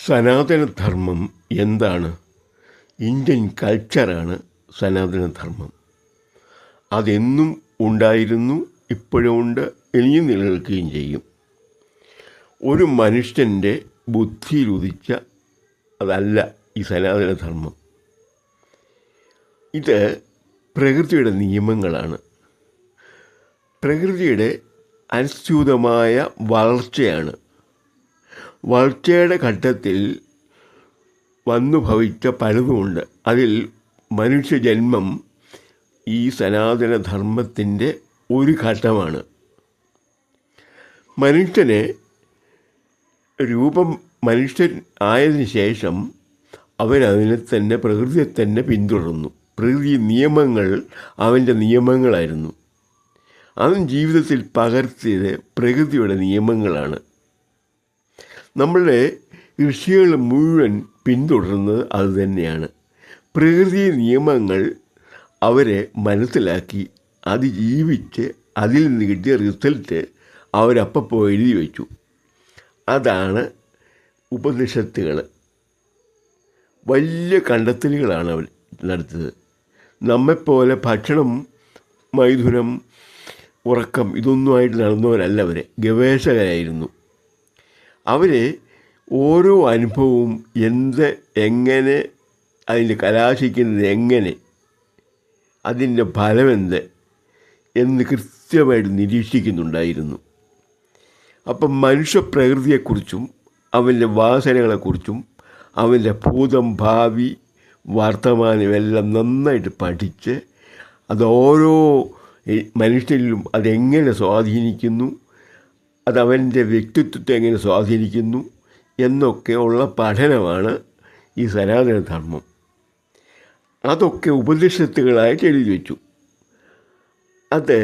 സനാതനധർമ്മം എന്താണ്? ഇന്ത്യൻ കൾച്ചറാണ് സനാതനധർമ്മം. അതെന്നും ഉണ്ടായിരുന്നു, ഇപ്പോഴുമുണ്ട്, ഇനിയും നിലനിൽക്കുകയും ചെയ്യും. ഒരു മനുഷ്യൻ്റെ ബുദ്ധിയിലുദിച്ച അതല്ല ഈ സനാതനധർമ്മം. ഇത് പ്രകൃതിയുടെ നിയമങ്ങളാണ്. പ്രകൃതിയുടെ അനുസ്യൂതമായ വളർച്ചയാണ്. വളർച്ചയുടെ ഘട്ടത്തിൽ വന്നു ഭവിച്ച പലതുമുണ്ട്. അതിൽ മനുഷ്യജന്മം ഈ സനാതനധർമ്മത്തിൻ്റെ ഒരു ഘട്ടമാണ്. മനുഷ്യന് മനുഷ്യൻ ആയതിനു ശേഷം അവനതിനെ തന്നെ, പ്രകൃതിയെ തന്നെ പിന്തുടർന്നു. പ്രകൃതി നിയമങ്ങൾ അവൻ്റെ നിയമങ്ങളായിരുന്നു. അവൻ ജീവിതത്തിൽ പകർത്തിയത് പ്രകൃതിയുടെ നിയമങ്ങളാണ്. നമ്മളുടെ ഋഷികൾ മുഴുവൻ പിന്തുടർന്നത് അതുതന്നെയാണ്. പ്രകൃതി നിയമങ്ങൾ അവരെ മനസ്സിലാക്കി അത് ജീവിച്ച് അതിൽ നിന്ന് കിട്ടിയ റിസൾട്ട് അവരപ്പോൾ എഴുതി വച്ചു. അതാണ് ഉപനിഷത്തുകൾ. വലിയ കണ്ടെത്തലുകളാണ് അവർ നടത്തിയത്. നമ്മെപ്പോലെ ഭക്ഷണം, മൈഥുനം, ഉറക്കം ഇതൊന്നുമായിട്ട് നടന്നവരല്ല അവർ. ഗവേഷകരായിരുന്നു. അവർ ഓരോ അനുഭവവും എങ്ങനെ അതിൻ്റെ കലാശിക്കുന്നത്, എങ്ങനെ അതിൻ്റെ ഫലമെന്ത് എന്ന് കൃത്യമായിട്ട് നിരീക്ഷിക്കുന്നുണ്ടായിരുന്നു. അപ്പം മനുഷ്യ പ്രകൃതിയെക്കുറിച്ചും അവൻ്റെ വാസനകളെക്കുറിച്ചും അവൻ്റെ ഭൂതം, ഭാവി, വർത്തമാനം എല്ലാം നന്നായിട്ട് പഠിച്ച് അത് ഓരോ മനുഷ്യരിലും അതെങ്ങനെ സ്വാധീനിക്കുന്നു, അതവൻ്റെ വ്യക്തിത്വത്തെ എങ്ങനെ സ്വാധീനിക്കുന്നു എന്നൊക്കെയുള്ള പഠനമാണ് ഈ സനാതനധർമ്മം. അതൊക്കെ ഉപനിഷത്തുകളായിട്ട് എഴുതി വച്ചു. അത്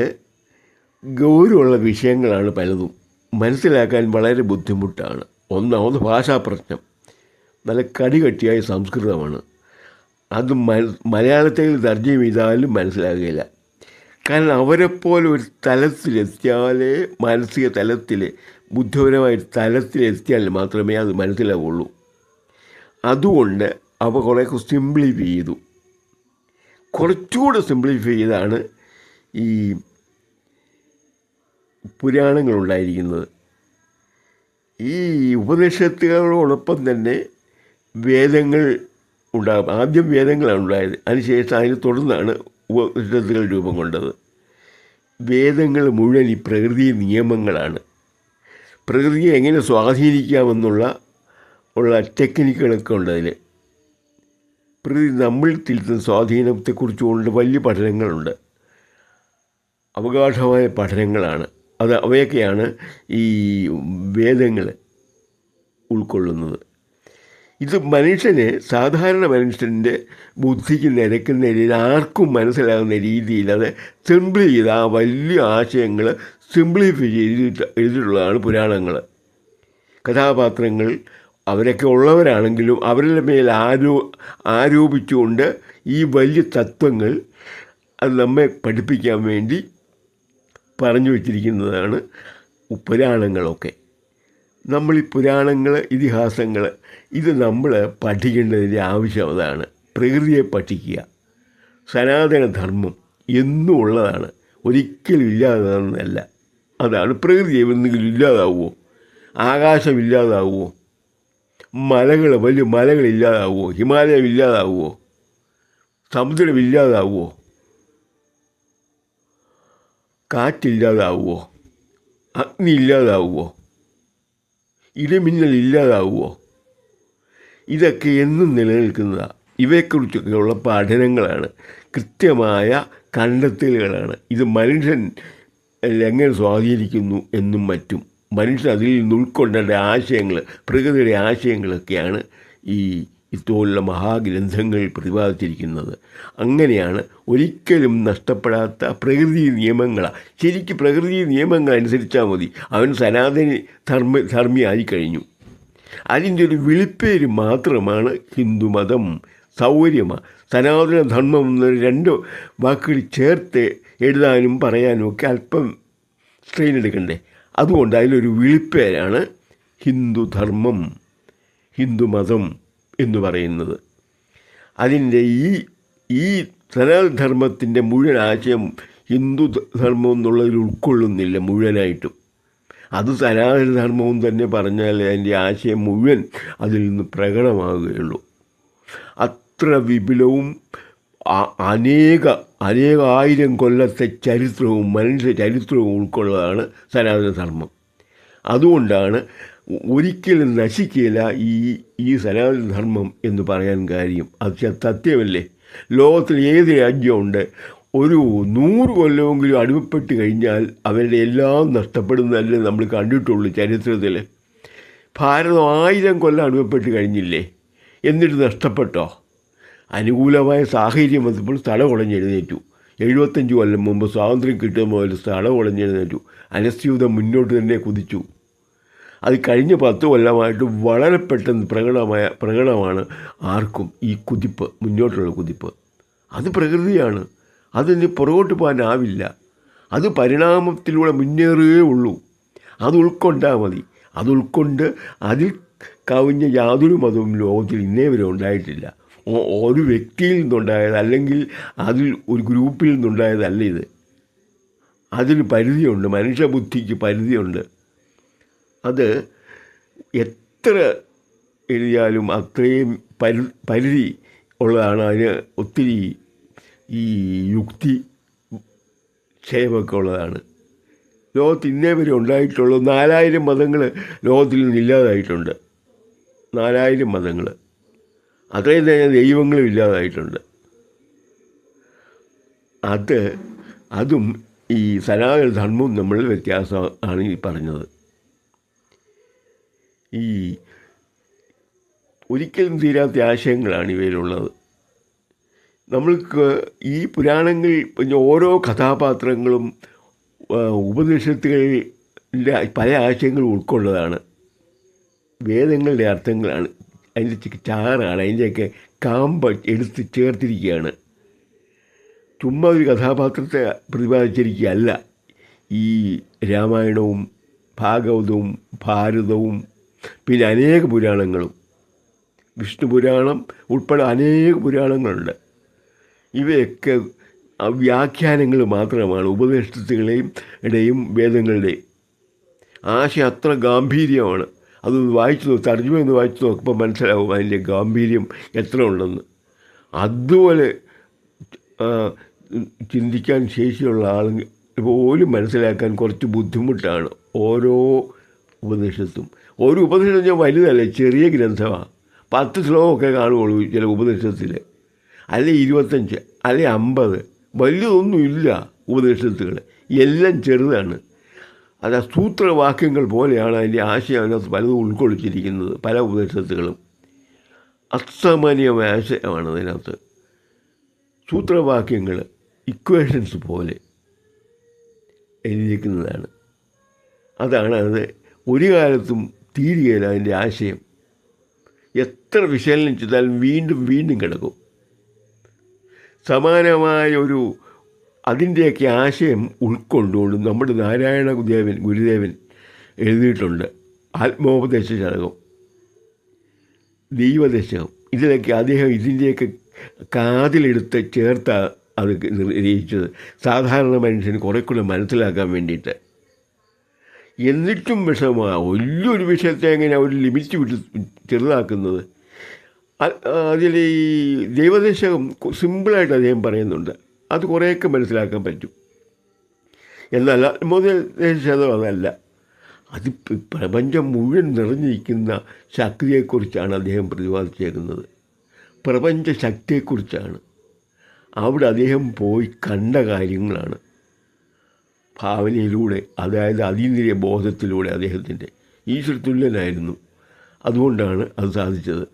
ഗൗരവമുള്ള വിഷയങ്ങളാണ്. പലതും മനസ്സിലാക്കാൻ വളരെ ബുദ്ധിമുട്ടാണ്. ഒന്നാമത് ഭാഷാപ്രശ്നം. നല്ല കടികട്ടിയായ സംസ്കൃതമാണ്. അത് മലയാളത്തിൽ തർജ്ജമ ചെയ്താലും മനസ്സിലാകുകയില്ല. കാരണം അവരെപ്പോലെ ഒരു തലത്തിലെത്തിയാലേ, മാനസിക തലത്തിൽ, ബുദ്ധിപരമായ തലത്തിലെത്തിയാൽ മാത്രമേ അത് മനസ്സിലാവുള്ളൂ. അതുകൊണ്ട് അവ കുറേയൊക്കെ സിംപ്ലിഫൈ ചെയ്തു. കുറച്ചുകൂടെ സിംപ്ലിഫൈ ചെയ്താണ് ഈ പുരാണങ്ങളുണ്ടായിരിക്കുന്നത്. ഈ ഉപനിഷത്തുകളോടൊപ്പം തന്നെ വേദങ്ങൾ ഉണ്ടാകും. ആദ്യം വേദങ്ങളാണ് ഉണ്ടായത്. അതിനുശേഷം അതിനെ തുടർന്നാണ് ഉപനിഷത്തുകൾ രൂപം കൊണ്ടത്. വേദങ്ങൾ മുഴുവൻ ഈ പ്രകൃതി നിയമങ്ങളാണ്. പ്രകൃതിയെ എങ്ങനെ സ്വാധീനിക്കാമെന്നുള്ള ടെക്നിക്കുകളൊക്കെ ഉണ്ട് അതിൽ. പ്രകൃതി നമ്മൾ തിരുത്തുന്ന സ്വാധീനത്തെക്കുറിച്ചുകൊണ്ട് വലിയ പഠനങ്ങളുണ്ട്. അവഗാഢമായ പഠനങ്ങളാണ് അത്. അവയൊക്കെയാണ് ഈ വേദങ്ങൾ ഉൾക്കൊള്ളുന്നത്. ഇത് സാധാരണ മനുഷ്യൻ്റെ ബുദ്ധിക്ക് നിരക്കുന്ന രീതിയിൽ, ആർക്കും മനസ്സിലാകുന്ന രീതിയിൽ അത് സിംപ്ലി ചെയ്ത് ആ വലിയ ആശയങ്ങൾ സിംപ്ലിഫൈ എഴുതിയിട്ടുള്ളതാണ് പുരാണങ്ങൾ. കഥാപാത്രങ്ങൾ അവരൊക്കെ ഉള്ളവരാണെങ്കിലും അവരുടെ മേൽ ആരോപിച്ചുകൊണ്ട് ഈ വലിയ തത്വങ്ങൾ അത് നമ്മെ പഠിപ്പിക്കാൻ വേണ്ടി പറഞ്ഞു വച്ചിരിക്കുന്നതാണ് പുരാണങ്ങളൊക്കെ. നമ്മൾ ഈ പുരാണങ്ങൾ, ഇതിഹാസങ്ങൾ ഇത് നമ്മൾ പഠിക്കേണ്ടതിൻ്റെ ആവശ്യം അതാണ്. പ്രകൃതിയെ പഠിക്കുക. സനാതനധർമ്മം എന്നും ഉള്ളതാണ്, ഒരിക്കലും ഇല്ലാതാകുന്നതല്ല. അതാണ് പ്രകൃതി. എന്തെങ്കിലും ഇല്ലാതാവുമോ? ആകാശം ഇല്ലാതാവുമോ? വലിയ മലകൾ ഇല്ലാതാവുമോ? ഹിമാലയം ഇല്ലാതാവുമോ? സമുദ്രം ഇല്ലാതാവുമോ? കാറ്റില്ലാതാവുമോ? അഗ്നി ഇല്ലാതാവുമോ? ഇടിമിന്നൽ ഇല്ലാതാവുമോ? ഇതൊക്കെ എന്നും നിലനിൽക്കുന്നതാണ്. ഇവയെക്കുറിച്ചൊക്കെയുള്ള പഠനങ്ങളാണ്, കൃത്യമായ കണ്ടെത്തലുകളാണ്. ഇത് മനുഷ്യൻ എങ്ങനെ സ്വാധീനിക്കുന്നു എന്നും മറ്റും, മനുഷ്യൻ അതിൽ നിന്ന് ഉൾക്കൊണ്ടേണ്ട ആശയങ്ങൾ, പ്രകൃതിയുടെ ആശയങ്ങളൊക്കെയാണ് ഇതുപോലുള്ള മഹാഗ്രന്ഥങ്ങൾ പ്രതിപാദിച്ചിരിക്കുന്നത്. അങ്ങനെയാണ് ഒരിക്കലും നഷ്ടപ്പെടാത്ത പ്രകൃതി നിയമങ്ങളാണ്. ശരിക്കും പ്രകൃതി നിയമങ്ങൾ അനുസരിച്ചാൽ മതി, അവൻ സനാതനി ധർമ്മിയായി കഴിഞ്ഞു. അതിൻ്റെ ഒരു വിളിപ്പേര് മാത്രമാണ് ഹിന്ദുമതം. സൗകര്യമാണ്. സനാതനധർമ്മം എന്നൊരു 2 വാക്കുകൾ ചേർത്ത് എഴുതാനും പറയാനും ഒക്കെ അല്പം സ്ട്രെയിൻ എടുക്കണ്ടേ. അതുകൊണ്ട് അതിലൊരു വിളിപ്പേരാണ് ഹിന്ദുധർമ്മം. ഹിന്ദുമതം എന്ന് പറയുന്നത്. അതിൻ്റെ ഈ സനാതനധർമ്മത്തിൻ്റെ മുഴുവൻ ആശയം ഹിന്ദു ധർമ്മം എന്നുള്ളതിൽ ഉൾക്കൊള്ളുന്നില്ല മുഴുവനായിട്ടും. അത് സനാതനധർമ്മവും തന്നെ പറഞ്ഞാൽ അതിൻ്റെ ആശയം മുഴുവൻ അതിൽ നിന്ന് പ്രകടമാകുകയുള്ളൂ. അത്ര വിപുലവും അനേകായിരം കൊല്ലത്തെ ചരിത്രവും മനുഷ്യ ചരിത്രവും ഉൾക്കൊള്ളതാണ് സനാതനധർമ്മം. അതുകൊണ്ടാണ് ഒരിക്കലും നശിക്കില്ല ഈ സനാതനധർമ്മം എന്ന് പറയാൻ കാര്യം. അത് സത്യമല്ലേ? ലോകത്തിൽ ഏത് രാജ്യമുണ്ട് ഒരു 100 കൊല്ലമെങ്കിലും അടിമപ്പെട്ട് കഴിഞ്ഞാൽ അവരുടെ എല്ലാം നഷ്ടപ്പെടുന്നതല്ലേ നമ്മൾ കണ്ടിട്ടുള്ളൂ ചരിത്രത്തിൽ. ഭാരതം 1000 കൊല്ലം അടിമപ്പെട്ട് കഴിഞ്ഞില്ലേ? എന്നിട്ട് നഷ്ടപ്പെട്ടോ? അനുകൂലമായ സാഹചര്യം വന്നപ്പോൾ തലകുടഞ്ഞെഴുന്നേറ്റു. 75 കൊല്ലം മുമ്പ് സ്വാതന്ത്ര്യം കിട്ടുന്ന മുതൽ തലകുടഞ്ഞെഴുന്നേറ്റു. അനസ്യൂതം മുന്നോട്ട് തന്നെ കുതിച്ചു. അത് കഴിഞ്ഞ 10 കൊല്ലമായിട്ട് വളരെ പെട്ടെന്ന് പ്രകടമാണ് ആർക്കും ഈ കുതിപ്പ്, മുന്നോട്ടുള്ള കുതിപ്പ്. അത് പ്രകൃതിയാണ്. അതിന് പുറകോട്ട് പോകാനാവില്ല. അത് പരിണാമത്തിലൂടെ മുന്നേറുകയേ ഉള്ളൂ. അത് ഉൾക്കൊണ്ടാൽ മതി. അത് ഉൾക്കൊണ്ട് അതിൽ കവിഞ്ഞ യാതൊരു മതവും ലോകത്തിൽ ഇന്നേ വരെ ഉണ്ടായിട്ടില്ല. ഒരു വ്യക്തിയിൽ നിന്നുണ്ടായത് അല്ലെങ്കിൽ അതിൽ ഒരു ഗ്രൂപ്പിൽ നിന്നുണ്ടായതല്ല ഇത്. അതിന് പരിധിയുണ്ട്, മനുഷ്യബുദ്ധിക്ക് പരിധിയുണ്ട്. അത് എത്ര എഴുതിയാലും അത്രയും പരിധി ഉള്ളതാണ്. അതിന് ഒത്തിരി ഈ യുക്തി ക്ഷയമൊക്കെ ഉള്ളതാണ്. ലോകത്ത് ഇന്നേ വരെ ഉണ്ടായിട്ടുള്ള 4000 മതങ്ങൾ ലോകത്തിൽ നിന്ന് ഇല്ലാതായിട്ടുണ്ട്. 4000 മതങ്ങൾ, അത്രയും തന്നെ ദൈവങ്ങളും ഇല്ലാതായിട്ടുണ്ട്. അതും ഈ സനാതനധർമ്മവും തമ്മിൽ വ്യത്യാസമാണ് ഈ പറഞ്ഞത്. ഈ ഒരിക്കലും തീരാത്ത ആശയങ്ങളാണ് ഇവയിലുള്ളത്. നമ്മൾക്ക് ഈ പുരാണങ്ങളിൽ പിന്നെ ഓരോ കഥാപാത്രങ്ങളും ഉപനിഷത്തുകളിലെ പല ആശയങ്ങളും ഉൾക്കൊള്ളതാണ്. വേദങ്ങളുടെ അർത്ഥങ്ങളാണ്, അതിൻ്റെ ചാറാണ്, അതിൻ്റെയൊക്കെ കാമ്പ് എടുത്ത് ചേർത്തിരിക്കുകയാണ്. ചുമ്മാ ഒരു കഥാപാത്രത്തെ പ്രതിപാദിച്ചിരിക്കുകയല്ല ഈ രാമായണവും ഭാഗവതവും ഭാരതവും പിന്നെ അനേക പുരാണങ്ങളും. വിഷ്ണു പുരാണം ഉൾപ്പെടെ അനേക പുരാണങ്ങളുണ്ട്. ഇവയൊക്കെ വ്യാഖ്യാനങ്ങൾ മാത്രമാണ് ഉപനിഷത്തുകളെയും ഇടയും വേദങ്ങളുടെയും. ആശയം അത്ര ഗാംഭീര്യമാണ്. അതൊന്ന് വായിച്ചു തർജ്ജമയൊന്ന് വായിച്ചു നോക്കുമ്പോൾ മനസ്സിലാവും അതിൻ്റെ ഗാംഭീര്യം എത്ര ഉണ്ടെന്ന്. അതുപോലെ ചിന്തിക്കാൻ ശേഷിയുള്ള ആളുകൾ പോലും മനസ്സിലാക്കാൻ കുറച്ച് ബുദ്ധിമുട്ടാണ് ഓരോ ഉപനിഷത്തും. ഒരു ഉപനിഷത്ത് ഞാൻ വലുതല്ല, ചെറിയ ഗ്രന്ഥമാണ്. 10 ശ്ലോകമൊക്കെ കാണുകയുള്ളൂ ചില ഉപനിഷത്തിൽ, അല്ലെ 25, അല്ലെ 50. വലിയതൊന്നുമില്ല ഉപനിഷത്തുകൾ, എല്ലാം ചെറുതാണ്. അത് സൂത്രവാക്യങ്ങൾ പോലെയാണ് അതിൻ്റെ ആശയം. അതിനകത്ത് പലതും ഉൾക്കൊള്ളിച്ചിരിക്കുന്നത്. പല ഉപനിഷത്തുകളും അസാമാന്യമായ ആശയമാണ് അതിനകത്ത്. സൂത്രവാക്യങ്ങൾ ഇക്വേഷൻസ് പോലെ എഴുതിയിരിക്കുന്നതാണ്. അതാണ് അത് ഒരു കാലത്തും തീരുകയില്ല. അതിൻ്റെ ആശയം എത്ര വിശകലനം ചെയ്താലും വീണ്ടും വീണ്ടും കിടക്കും. സമാനമായ അതിൻ്റെയൊക്കെ ആശയം ഉൾക്കൊണ്ടുകൊണ്ട് നമ്മുടെ നാരായണ ഗുരുദേവൻ എഴുതിയിട്ടുണ്ട്. ആത്മോപദേശ ശതകം, ദൈവദശകം. ഇതിലൊക്കെ അദ്ദേഹം ഇതിൻ്റെയൊക്കെ കാതിലെടുത്ത് ചേർത്ത അത് രചിച്ചത് സാധാരണ മനുഷ്യന് കുറേ കൂടെ മനസ്സിലാക്കാൻ വേണ്ടിയിട്ട്. എന്നിട്ടും വിഷമമാണ് വലിയൊരു വിഷയത്തെ എങ്ങനെ അവർ ലിമിറ്റ് വിട്ട് ചെറുതാക്കുന്നത്. അതിൽ ഈ ദൈവദശകം സിമ്പിളായിട്ട് അദ്ദേഹം പറയുന്നുണ്ട്. അത് കുറേയൊക്കെ മനസ്സിലാക്കാൻ പറ്റും. എന്നാൽ ആത്മോപദേശം അതല്ല. അത് പ്രപഞ്ചം മുഴുവൻ നിറഞ്ഞിരിക്കുന്ന ശക്തിയെക്കുറിച്ചാണ് അദ്ദേഹം പ്രതിപാദിച്ചേക്കുന്നത്. പ്രപഞ്ച ശക്തിയെക്കുറിച്ചാണ്. അവിടെ അദ്ദേഹം പോയി കണ്ട കാര്യങ്ങളാണ് ഭാവനയിലൂടെ, അതായത് അതീന്ദ്രിയ ബോധത്തിലൂടെ. അദ്ദേഹത്തിൻ്റെ ഈശ്വരതുല്യനായിരുന്നു. അതുകൊണ്ടാണ് അത് സാധിച്ചത്.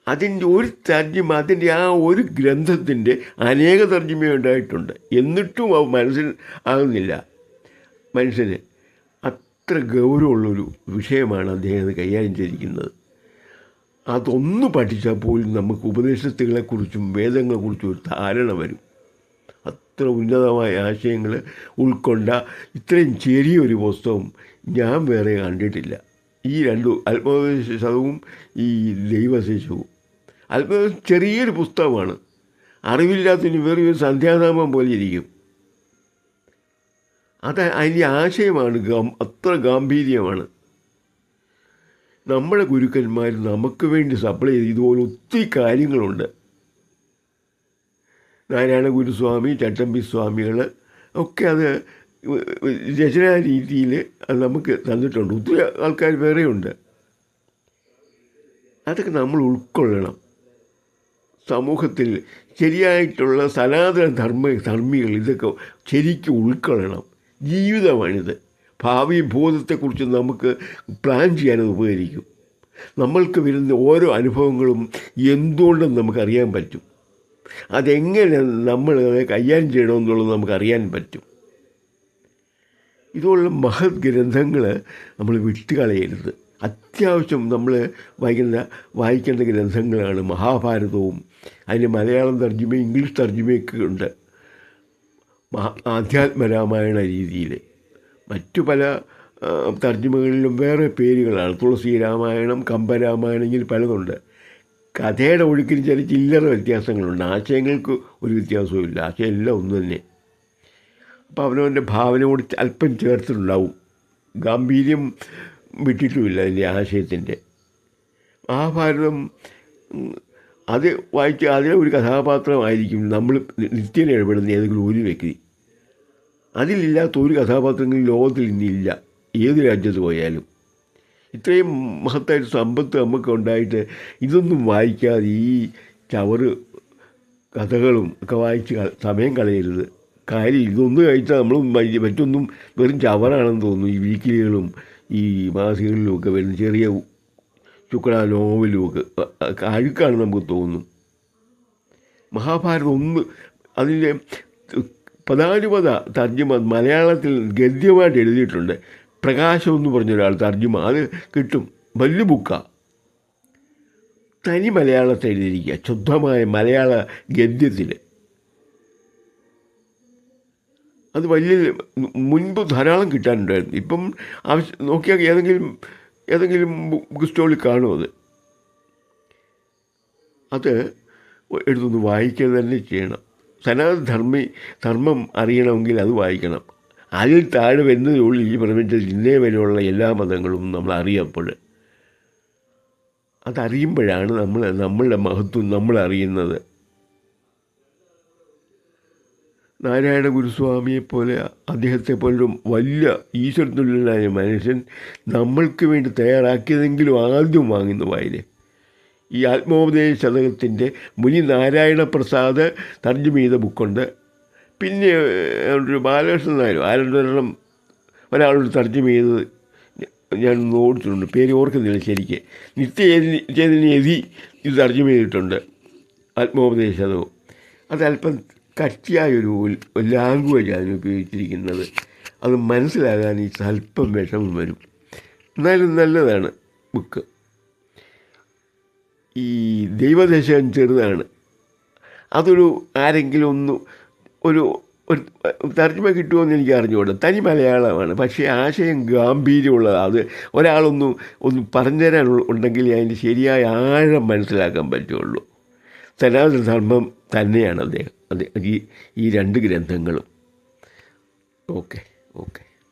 അതിൻ്റെ ഒരു തർജ്ജിമ, അതിൻ്റെ ആ ഒരു ഗ്രന്ഥത്തിൻ്റെ അനേക തർജ്ജിമയുണ്ടായിട്ടുണ്ട്. എന്നിട്ടും അത് മനസ്സിലാകുന്നില്ല മനുഷ്യന്. അത്ര ഗൗരവമുള്ളൊരു വിഷയമാണ് അദ്ദേഹം കൈകാര്യം ചെയ്തിരിക്കുന്നത്. അതൊന്ന് പഠിച്ചാൽ പോലും നമുക്ക് ഉപനിഷത്തുകളെക്കുറിച്ചും വേദങ്ങളെക്കുറിച്ചും ഒരു ധാരണ വരും. അത്ര ഉന്നതമായ ആശയങ്ങൾ ഉൾക്കൊണ്ട ഇത്രയും ചെറിയൊരു പുസ്തകം ഞാൻ വേറെ കണ്ടിട്ടില്ല. ഈ രണ്ടും ആത്മോപദേശ ശതകവും ഈ ദൈവശേഷവും. ആത്മോപദേശം ചെറിയൊരു പുസ്തകമാണ്, അറിവില്ലാത്തതിന് വേറെ ഒരു സന്ധ്യാനാമം പോലെ ഇരിക്കും. അതിൻ്റെ ആശയമാണ് അത്ര ഗാംഭീര്യമാണ്. നമ്മുടെ ഗുരുക്കന്മാർ നമുക്ക് വേണ്ടി സപ്ലൈ ചെയ്ത് ഇതുപോലെ ഒത്തിരി കാര്യങ്ങളുണ്ട്. നാരായണ ഗുരുസ്വാമി, ചട്ടമ്പി സ്വാമികൾ ഒക്കെ അത് രചനാ രീതിയിൽ അത് നമുക്ക് തന്നിട്ടുണ്ട്. ഒത്തിരി ആൾക്കാർ വേറെയുണ്ട്. അതൊക്കെ നമ്മൾ ഉൾക്കൊള്ളണം. സമൂഹത്തിൽ ശരിയായിട്ടുള്ള സനാതന ധർമ്മികൾ ഇതൊക്കെ ശരിക്കും ഉൾക്കൊള്ളണം. ജീവിതമാണിത്. ഭാവി ഭൂതത്തെക്കുറിച്ച് നമുക്ക് പ്ലാൻ ചെയ്യാനത് ഉപകരിക്കും. നമ്മൾക്ക് വരുന്ന ഓരോ അനുഭവങ്ങളും എന്തുകൊണ്ടെന്ന് നമുക്കറിയാൻ പറ്റും. അതെങ്ങനെ നമ്മൾ കൈകാര്യം ചെയ്യണമെന്നുള്ളത് നമുക്കറിയാൻ പറ്റും. ഇതുപോലുള്ള മഹത് ഗ്രന്ഥങ്ങൾ നമ്മൾ വിട്ടുകളയരുത്. അത്യാവശ്യം നമ്മൾ വായിക്കേണ്ട ഗ്രന്ഥങ്ങളാണ് മഹാഭാരതവും. അതിന് മലയാളം തർജ്ജിമയും ഇംഗ്ലീഷ് തർജ്ജിമയൊക്കെ ഉണ്ട്. ആധ്യാത്മരാമായണ രീതിയിൽ. മറ്റു പല തർജ്ജിമകളിലും വേറെ പേരുകളാണ്. തുളസി രാമായണം, കമ്പരാമായണം, ഇങ്ങനെ പലതുണ്ട്. കഥയുടെ ഒഴുക്കിൽ ചില ചില്ലറ വ്യത്യാസങ്ങളുണ്ട്. ആശയങ്ങൾക്ക് ഒരു വ്യത്യാസവും ഇല്ല. ആശയം എല്ലാം ഒന്ന് തന്നെ. അപ്പോൾ അവനവൻ്റെ ഭാവനയോട് അല്പം ചേർത്തിട്ടുണ്ടാവും. ഗാംഭീര്യം വിട്ടിട്ടുമില്ല അതിൻ്റെ ആശയത്തിൻ്റെ. മഹാഭാരതം അത് വായിച്ച് അതിലെ ഒരു കഥാപാത്രമായിരിക്കും നമ്മൾ നിത്യേന ഇടപെടുന്ന ഏതെങ്കിലും ഒരു വ്യക്തി. അതിലില്ലാത്ത ഒരു കഥാപാത്രങ്ങളും ലോകത്തിൽ ഇന്നില്ല, ഏത് രാജ്യത്ത് പോയാലും. ഇത്രയും മഹത്തായിട്ട് സമ്പത്ത് നമുക്ക് ഉണ്ടായിട്ട് ഇതൊന്നും വായിക്കാതെ ഈ ചവറ് കഥകളും ഒക്കെ വായിച്ച് സമയം കളയരുത്. കാര്യം ഇതൊന്ന് കഴിച്ചാൽ നമ്മൾ മറ്റൊന്നും വെറും ചവറാണെന്ന് തോന്നുന്നു. ഈ വീക്കിലികളും ഈ മാസികകളിലും ഒക്കെ വരുന്ന ചെറിയ ശുക്ല നോവലും ഒക്കെ അഴുക്കാണ് നമുക്ക് തോന്നും. മഹാഭാരതം അതിൻ്റെ പദാനുപത തർജ്ജിമ മലയാളത്തിൽ ഗദ്യമായിട്ട് എഴുതിയിട്ടുണ്ട്. പ്രകാശം എന്ന് പറഞ്ഞൊരാൾ തർജ്ജിമ, അത് കിട്ടും. വലിയ ബുക്കാണ്. തനി മലയാളത്തിൽ എഴുതിയിരിക്കുക, ശുദ്ധമായ മലയാള ഗദ്യത്തിൽ. അത് വലിയ മുൻപ് ധാരാളം കിട്ടാനുണ്ടായിരുന്നു. ഇപ്പം നോക്കിയാൽ ഏതെങ്കിലും ബുക്ക് സ്റ്റോളിൽ കാണും. അത് എടുത്തൊന്ന് വായിക്കുക തന്നെ ചെയ്യണം. ധർമ്മം അറിയണമെങ്കിൽ അത് വായിക്കണം. അതിൽ താഴെ വരുന്നതിനുള്ളിൽ ഈ പ്രപഞ്ചത്തിൽ ഇന്നേ വരെയുള്ള എല്ലാ മതങ്ങളും നമ്മൾ അറിയപ്പോൾ അതറിയുമ്പോഴാണ് നമ്മളുടെ മഹത്വം നമ്മൾ അറിയുന്നത്. നാരായണ ഗുരുസ്വാമിയെപ്പോലെ അദ്ദേഹത്തെ പോലൊരു വലിയ ഈശ്വരത്തുല്യനായ മനുഷ്യൻ നമ്മൾക്ക് വേണ്ടി തയ്യാറാക്കിയതെങ്കിലും ആദ്യം വാങ്ങുന്ന വായിലെ ഈ ആത്മോപദേശ ശതകത്തിൻ്റെ മുനി നാരായണ പ്രസാദ് തർജ്ജമ ചെയ്ത ബുക്കുണ്ട്. പിന്നെ ഒരു ബാലകൃഷ്ണൻ നായരും ആരൊരെണ്ണം ഒരാളോട് തർജ്ജമ ചെയ്തത് ഞാൻ ഓടിച്ചിട്ടുണ്ട്, പേര് ഓർക്കുന്നില്ല ശരിക്ക്. നിത്യചൈതന്യതി ഇത് തർജ്ജമ ചെയ്തിട്ടുണ്ട്, ആത്മോപദേശ ശതകം. അതല്പം കട്ടിയായൊരു ലാംഗ്വേജാണ് ഉപയോഗിച്ചിരിക്കുന്നത്. അത് മനസ്സിലാകാൻ ഈ സ്വല്പം വിഷമം വരും. എന്നാലും നല്ലതാണ് ബുക്ക്. ഈ ദൈവദശകം ചെറുതാണ്. അതൊരു ആരെങ്കിലും ഒരു തർജ്ജമ കിട്ടുമെന്ന് എനിക്ക് അറിഞ്ഞുകൂടാ. തനി മലയാളമാണ്, പക്ഷേ ആശയം ഗാംഭീര്യമുള്ളതാണ്. അത് ഒന്ന് പറഞ്ഞുതരാൻ ഉണ്ടെങ്കിൽ അതിൻ്റെ ശരിയായ ആഴം മനസ്സിലാക്കാൻ പറ്റുള്ളൂ. സനാതന ധർമ്മം തന്നെയാണ് അദ്ദേഹം ഈ രണ്ട് ഗ്രന്ഥങ്ങളും. ഓക്കെ.